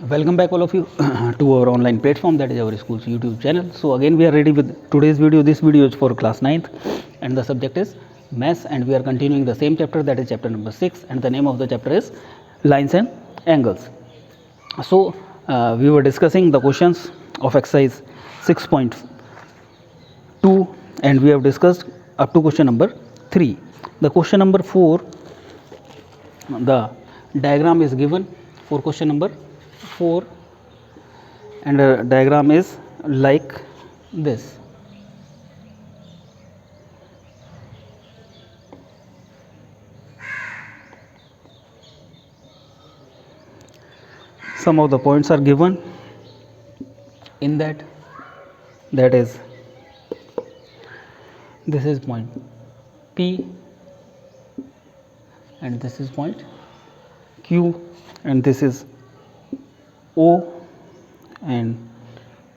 Welcome back all of you to our online platform, that is our school's YouTube channel. So again we are ready with today's video. This video is for class 9th and the subject is maths, and we are continuing the same chapter, that is chapter number 6, and the name of the chapter is lines and angles. So we were discussing the questions of exercise 6.2 and we have discussed up to question number 3. The question number 4, the diagram is given for question number 4, and the diagram is like this. Some of the points are given in that is, this is point P and this is point Q and this is O and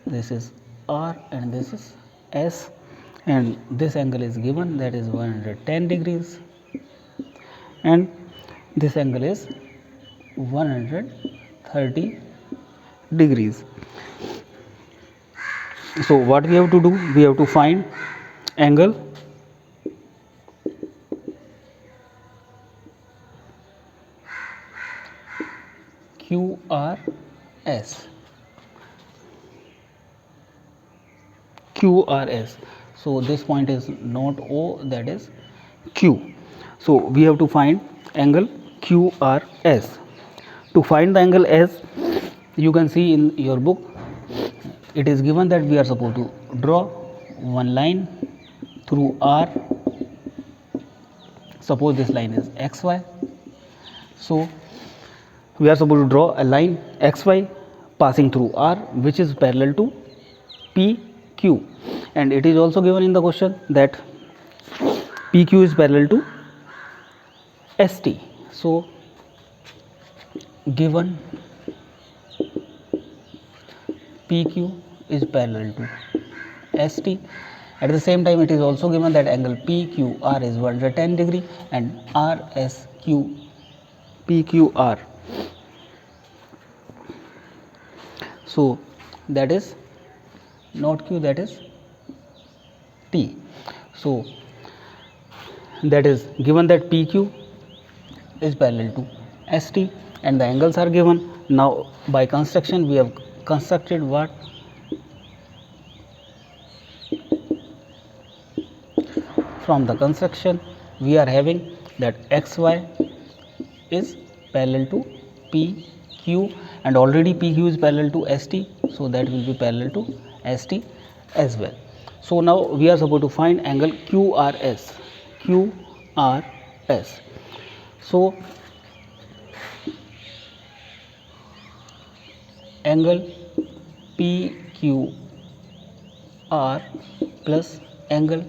this is R and this is S, and this angle is given, that is 110 degrees, and this angle is 130 degrees. So what we have to do, we have to find angle QRS. So this point is not O, that is Q. So we have to find angle QRS. To find the angle S, you can see in your book it is given that we are supposed to draw one line through R. Suppose this line is XY. So we are supposed to draw a line XY passing through R, which is parallel to PQ, and it is also given in the question that PQ is parallel to ST. So given PQ is parallel to ST. At the same time, it is also given that angle PQR is 110 degree and RSQ PQR. So that is not Q, that is T. So that is given that PQ is parallel to ST and the angles are given. Now by construction we have constructed what? From the construction we are having that XY is parallel to PQ, and already PQ is parallel to ST, so that will be parallel to ST as well. So now we are supposed to find angle QRS. So angle PQR plus angle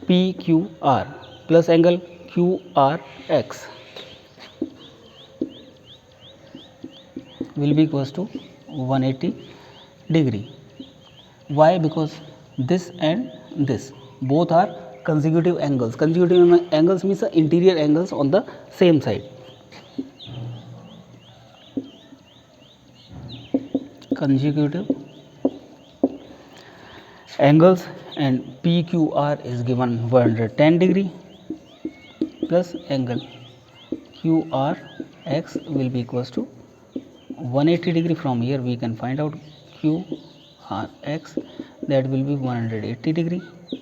PQR plus angle QRX will be equals to 180 degree. Why? Because this and this both are consecutive angles. Consecutive angles means the interior angles on the same side. Consecutive angles, and PQR is given 110 degree plus angle QRX will be equals to 180 degree. From here we can find out QRX, that will be 180 degree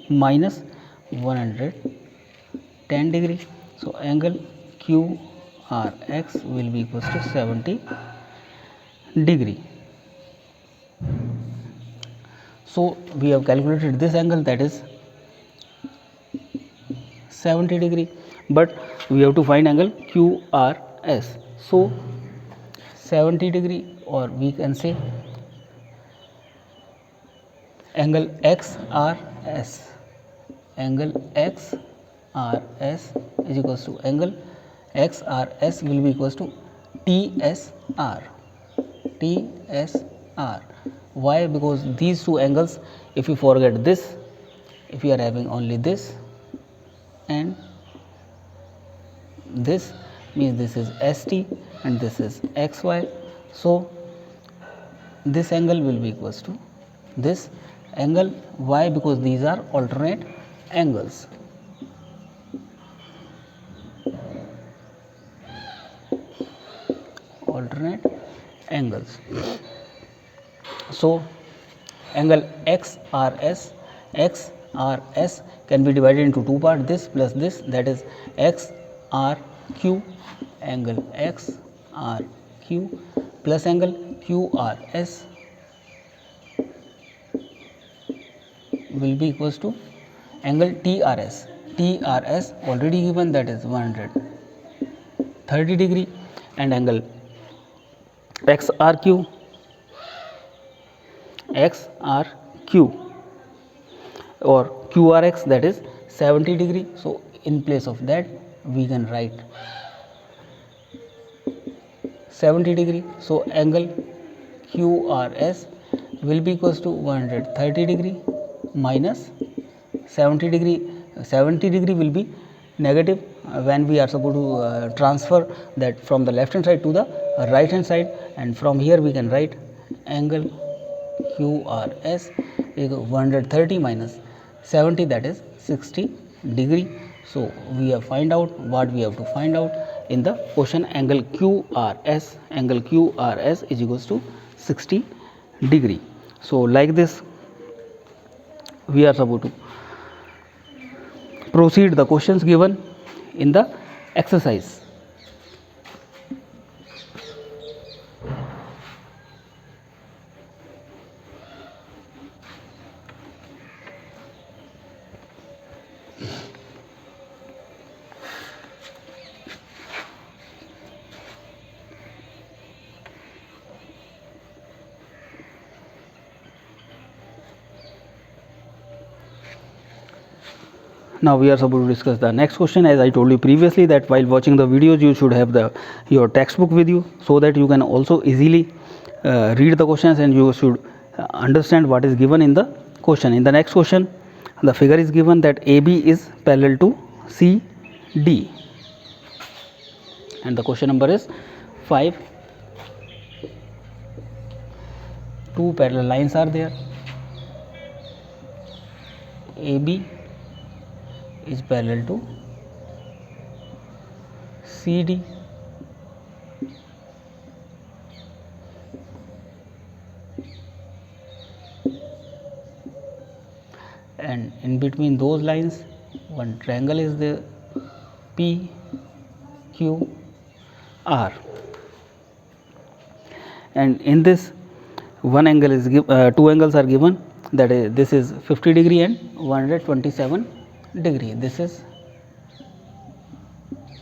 minus 110 degree. So angle QRX will be equals to 70 degree. So we have calculated this angle, that is 70 degree, but we have to find angle QRS. So 70 degree, or we can say angle XRS. Angle XRS is equals to angle XRS will be equals to TSR. Why? Because these two angles, if you forget this, if you are having only this and this, means this is ST and this is XY. So this angle will be equals to this angle. Why? Because these are alternate angles. Alternate angles. So angle XRS can be divided into two parts, this plus this, that is XRQ, angle XRQ plus angle QRS will be equals to angle TRS. TRS already given, that is 130 degree, and angle XRQ or QRX, that is 70 degree. So in place of that we can write 70 degree. So angle QRS will be equals to 130 degree minus 70 degree. 70 degree will be negative when we are supposed to transfer that from the left hand side to the right hand side, and from here we can write angle QRS is 130 minus 70, that is 60 degree. So we have find out what we have to find out in the question. Angle QRS is equals to 60 degree. So like this we are supposed to proceed the questions given in the exercise. Now we are supposed to discuss the next question. As I told you previously that while watching the videos you should have your textbook with you, so that you can also easily read the questions and you should understand what is given in the question. In the next question, the figure is given that AB is parallel to CD, and the question number is 5. Two parallel lines are there. AB is parallel to CD, and in between those lines one triangle is there, PQR, and in this one angle is two angles are given, that is this is 50 degree and 127 degree. This is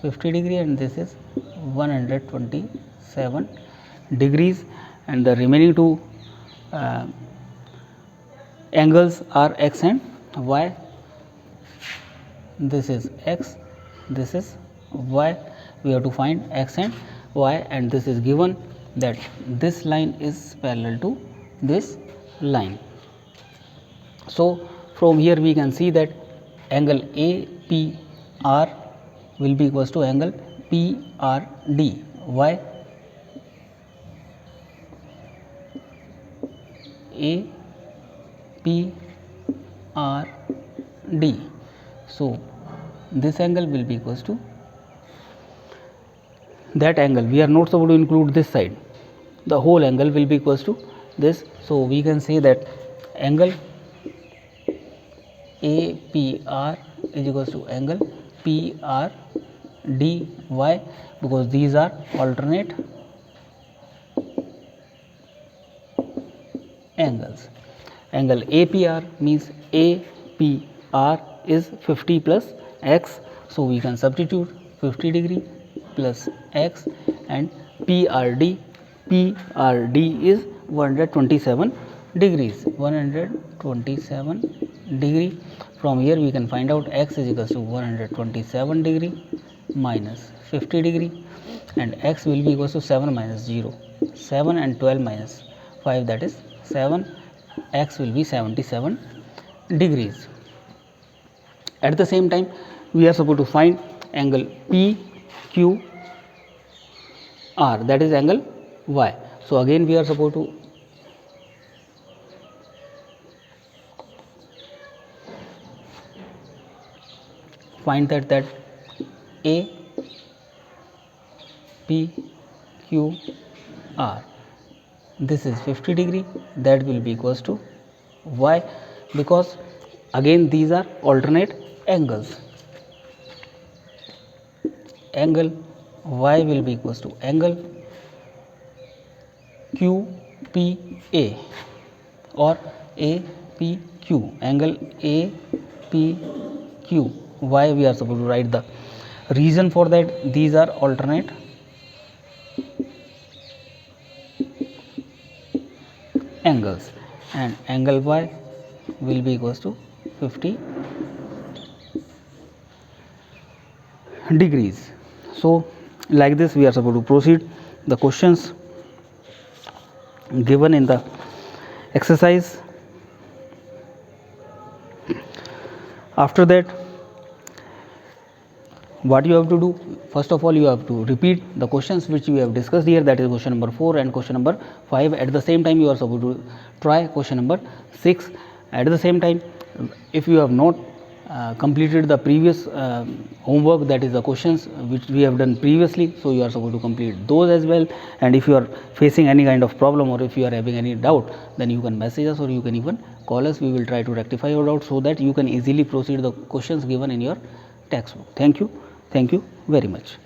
50 degree and this is 127 degrees, and the remaining two angles are X and Y. This is X, this is Y. We have to find X and Y, and this is given that this line is parallel to this line. So from here we can see that angle APR will be equals to angle PRD. Why? APRD. So this angle will be equals to that angle. We are not supposed to include this side. The whole angle will be equals to this. So we can say that angle APR is equals to angle PRD. Why? Because these are alternate angles. Angle APR means APR is 50 plus X. So we can substitute 50 degree plus X, and PRD is 127 degrees. 127 degree. From here we can find out X is equals to 127 degree minus 50 degree, and X will be equals to 7 minus 0. 7 and 12 minus 5, that is 7. X will be 77 degrees. At the same time we are supposed to find angle PQR, that is angle Y. So again we are supposed to find that A, P, Q, R, this is 50 degree, that will be equals to Y, because again these are alternate angles. Angle Y will be equals to angle QPA or APQ, angle APQ. Why we are supposed to write the reason for that? These are alternate angles, and angle Y will be equals to 50 degrees. So like this we are supposed to proceed the questions given in the exercise. After that, what you have to do, first of all you have to repeat the questions which we have discussed here, that is question number 4 and question number 5. At the same time you are supposed to try question number 6. At the same time, if you have not completed the previous homework, that is the questions which we have done previously, so you are supposed to complete those as well. And if you are facing any kind of problem or if you are having any doubt, then you can message us or you can even call us. We will try to rectify your doubt so that you can easily proceed the questions given in your textbook. Thank you very much.